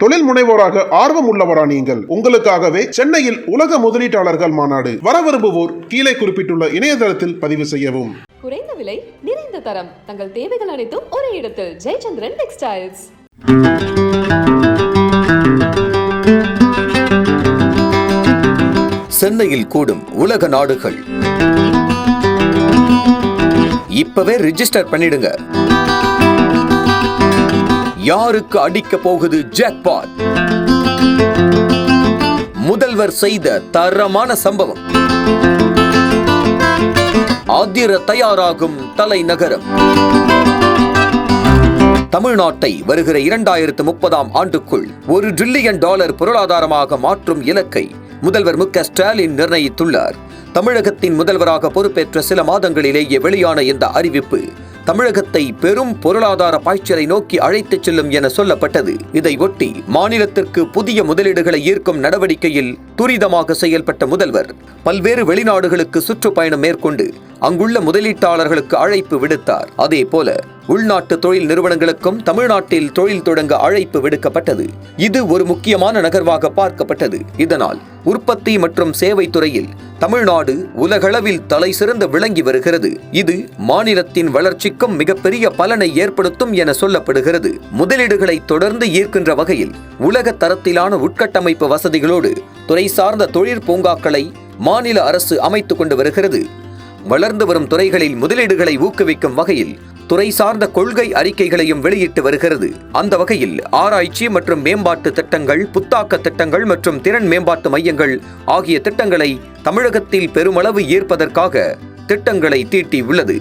தொழில் முனைவோராக ஆர்வம் உள்ளவரா நீங்கள்? உங்களுக்காகவே சென்னையில் உலக முதலீட்டாளர்கள் மாநாடு. வர விரும்புவோர் கீழே குறிப்பிட்டுள்ள இணையதளத்தில் பதிவு செய்யவும். குறைந்த விலை, நிறைந்த தரம், தங்கள் தேவைகள் அனைத்தும் ஒரே இடத்தில். ஜெயச்சந்திரன் டெக்ஸ்டைல்ஸ். சென்னையில் கூடும் உலக நாடுகள். இப்பவே ரிஜிஸ்டர் பண்ணிடுங்க. யாருக்கு அடிக்க போகுது ஜாக்பாட்? முதல்வர் செய்த தரமான சம்பவம். அதிர தயாராகும் தலைநகரம். தமிழ்நாட்டை வருகிற 2030ஆம் ஆண்டுக்குள் $1 டிரில்லியன் பொருளாதாரமாக மாற்றும் இலக்கை முதல்வர் மு.க. ஸ்டாலின் நிர்ணயித்துள்ளார். தமிழகத்தின் முதல்வராக பொறுப்பேற்ற சில மாதங்களிலேயே வெளியான இந்த அறிவிப்பு தமிழகத்தை பெரும் பொருளாதார பாய்ச்சலை நோக்கி அழைத்துச் செல்லும் என சொல்லப்பட்டது. இதை ஒட்டி மாநிலத்திற்கு புதிய முதலீடுகளை ஈர்க்கும் நடவடிக்கையில் துரிதமாக செயல்பட்ட முதல்வர் பல்வேறு வெளிநாடுகளுக்கு சுற்றுப்பயணம் மேற்கொண்டு அங்குள்ள முதலீட்டாளர்களுக்கு அழைப்பு விடுத்தார். அதே போல உள்நாட்டு தொழில் நிறுவனங்களுக்கும் தமிழ்நாட்டில் தொழில் தொடங்க அழைப்பு விடுக்கப்பட்டது. இது ஒரு முக்கியமான நகர்வாக பார்க்கப்பட்டது. இதனால் உற்பத்தி மற்றும் சேவை துறையில் தமிழ்நாடு உலகளவில் தலை சிறந்து விளங்கி வருகிறது. இது மாநிலத்தின் வளர்ச்சிக்கும் மிகப்பெரிய பலனை ஏற்படுத்தும் என சொல்லப்படுகிறது. முதலீடுகளை தொடர்ந்து ஈர்க்கின்ற வகையில் உலக தரத்திலான உட்கட்டமைப்பு வசதிகளோடு துறை சார்ந்த தொழிற் பூங்காக்களை மாநில அரசு அமைத்துக் கொண்டு வருகிறது. வளர்ந்து வரும் துறைகளில் முதலீடுகளை ஊக்குவிக்கும் வகையில் துறை சார்ந்த கொள்கை அறிக்கைகளையும் வெளியிட்டு வருகிறது. அந்த வகையில் ஆராய்ச்சி மற்றும் மேம்பாட்டு திட்டங்கள், புத்தாக்க திட்டங்கள் மற்றும் திறன் மேம்பாட்டு மையங்கள் ஆகிய திட்டங்களை தமிழகத்தில் பெருமளவு ஈர்ப்பதற்காக திட்டங்களை தீட்டி உள்ளது.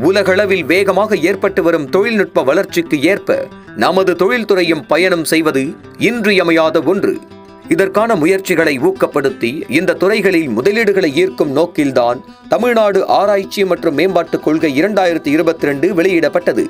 உலகளவில் வேகமாக ஏற்பட்டு வரும் தொழில்நுட்ப வளர்ச்சிக்கு ஏற்ப நமது தொழில்துறையும் பயணம் செய்வது இன்றியமையாத ஒன்று. இதற்கான முயற்சிகளை ஊக்கப்படுத்தி இந்த துறைகளில் முதலீடுகளை ஈர்க்கும் நோக்கில்தான் தமிழ்நாடு ஆராய்ச்சி மற்றும் மேம்பாட்டு கொள்கை 2022 வெளியிடப்பட்டது.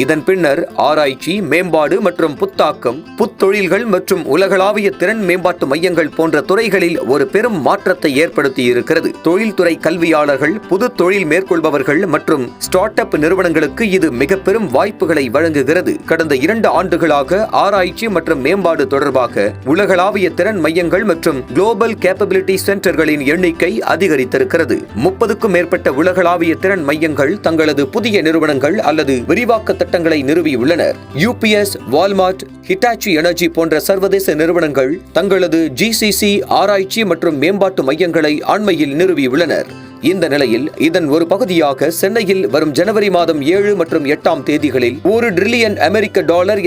இதன் பின்னர் ஆராய்ச்சி, மேம்பாடு மற்றும் புத்தாக்கம், புத்தொழில்கள் மற்றும் உலகளாவிய திறன் மேம்பாட்டு மையங்கள் போன்ற துறைகளில் ஒரு பெரும் மாற்றத்தை ஏற்படுத்தி இருக்கிறது. தொழில்துறை கல்வியாளர்கள், புது தொழில் மேற்கொள்பவர்கள் மற்றும் ஸ்டார்ட் அப் நிறுவனங்களுக்கு இது மிக பெரும் வாய்ப்புகளை வழங்குகிறது. கடந்த 2 ஆண்டுகளாக ஆராய்ச்சி மற்றும் மேம்பாடு தொடர்பாக உலகளாவிய திறன் மையங்கள் மற்றும் குளோபல் கேப்பபிலிட்டி சென்டர்களின் எண்ணிக்கை அதிகரித்திருக்கிறது. 30க்கும் மேற்பட்ட உலகளாவிய திறன் மையங்கள் தங்களது புதிய நிறுவனங்கள் அல்லது விரிவாக்க திட்டங்களை நிறுவியுள்ளனர். UPS, வால்மார்ட், ஹிட்டாச்சி எனர்ஜி போன்ற சர்வதேச நிறுவனங்கள் தங்களது GCC ஆராய்ச்சி மற்றும் மேம்பாட்டு மையங்களை அண்மையில் நிறுவியுள்ளனர். இந்த நிலையில் இதன் ஒரு பகுதியாக சென்னையில் வரும் ஜனவரி மாதம் 7 மற்றும் 8ஆம் தேதிகளில் $1 டிரில்லியன்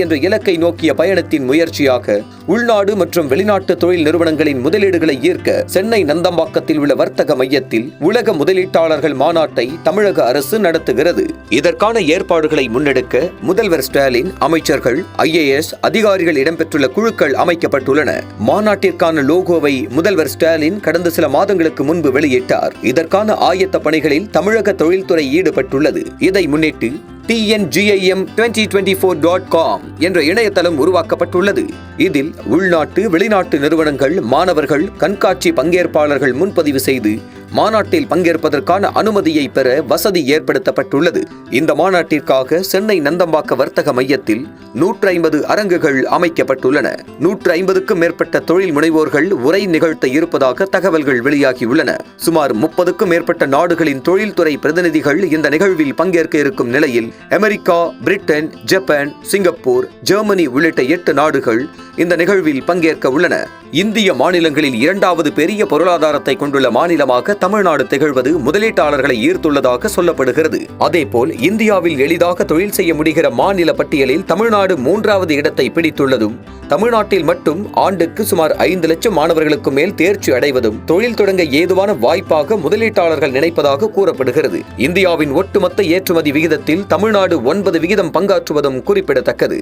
என்ற இலக்கை நோக்கிய பயணத்தின் முயற்சியாக உள்நாடு மற்றும் வெளிநாட்டு தொழில் நிறுவனங்களின் முதலீடுகளை ஈர்க்க சென்னை நந்தம்பாக்கத்தில் உள்ள வர்த்தக மையத்தில் உலக முதலீட்டாளர்கள் மாநாட்டை தமிழக அரசு நடத்துகிறது. இதற்கான ஏற்பாடுகளை முன்னெடுக்க முதல்வர் ஸ்டாலின், அமைச்சர்கள், IAS அதிகாரிகள் இடம்பெற்றுள்ள குழுக்கள் அமைக்கப்பட்டுள்ளன. மாநாட்டிற்கான லோகோவை முதல்வர் ஸ்டாலின் கடந்த சில மாதங்களுக்கு முன்பு வெளியிட்டார். இதற்கான ஆயத்த பணிகளில் தமிழக தொழில்துறை ஈடுபட்டுள்ளது. இதை முன்னிட்டு tngim2024.com என்ற இணையதளம் உருவாக்கப்பட்டுள்ளது. இதில் உள்நாட்டு, வெளிநாட்டு நிறுவனங்கள், மாணவர்கள், கண்காட்சி பங்கேற்பாளர்கள் முன்பதிவு செய்து மாநாட்டில் பங்கேற்பதற்கான அனுமதியை பெற வசதி ஏற்படுத்தப்பட்டுள்ளது. இந்த மாநாட்டிற்காக சென்னை நந்தம்பாக்க வர்த்தக மையத்தில் 150 அரங்குகள் அமைக்கப்பட்டுள்ளன. 150க்கும் மேற்பட்ட தொழில் முனைவோர்கள் உரை நிகழ்த்த இருப்பதாக தகவல்கள் வெளியாகியுள்ளன. சுமார் 30க்கும் மேற்பட்ட நாடுகளின் தொழில்துறை பிரதிநிதிகள் இந்த நிகழ்வில் பங்கேற்க இருக்கும் நிலையில் America, Britain, Japan, Singapore, Germany உள்ளிட்ட 8 நாடுகள் இந்த நிகழ்வில் பங்கேற்க உள்ளன. இந்திய மாநிலங்களில் 2வது பெரிய பொருளாதாரத்தை கொண்டுள்ள மாநிலமாக தமிழ்நாடு திகழ்வது முதலீட்டாளர்களை ஈர்த்துள்ளதாக சொல்லப்படுகிறது. அதேபோல் இந்தியாவில் எளிதாக தொழில் செய்ய முடிகிற மாநில பட்டியலில் தமிழ்நாடு 3வது இடத்தை பிடித்துள்ளதும், தமிழ்நாட்டில் மட்டும் ஆண்டுக்கு சுமார் 5 லட்சம் மாணவர்களுக்கு மேல் தேர்ச்சி அடைவதும் தொழில் தொடங்க ஏதுவான வாய்ப்பாக முதலீட்டாளர்கள் நினைப்பதாக கூறப்படுகிறது. இந்தியாவின் ஒட்டுமொத்த ஏற்றுமதி விகிதத்தில் தமிழ்நாடு 9% பங்காற்றுவதும் குறிப்பிடத்தக்கது.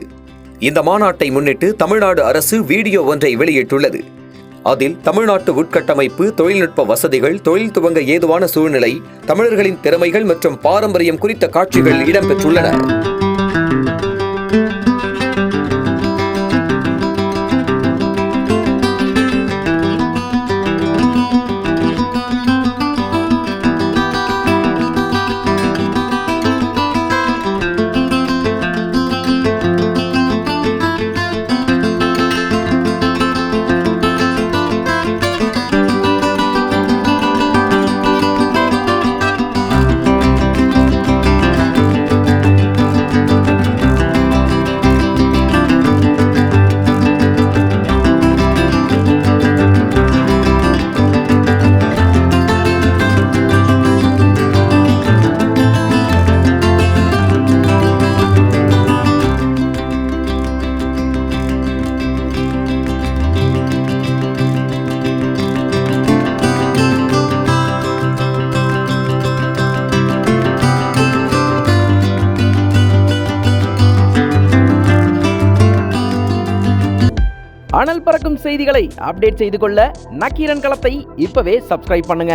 இந்த மாநாட்டை முன்னிட்டு தமிழ்நாடு அரசு வீடியோ ஒன்றை வெளியிட்டுள்ளது. அதில் தமிழ்நாட்டு உட்கட்டமைப்பு, தொழில்நுட்ப வசதிகள், தொழில் துவங்க ஏதுவான சூழ்நிலை, தமிழர்களின் திறமைகள் மற்றும் பாரம்பரியம் குறித்த காட்சிகள் இடம்பெற்றுள்ளன. அனல் பறக்கும் செய்திகளை அப்டேட் செய்து கொள்ள நக்கீரன் களத்தை இப்பவே சப்ஸ்கிரைப் பண்ணுங்க.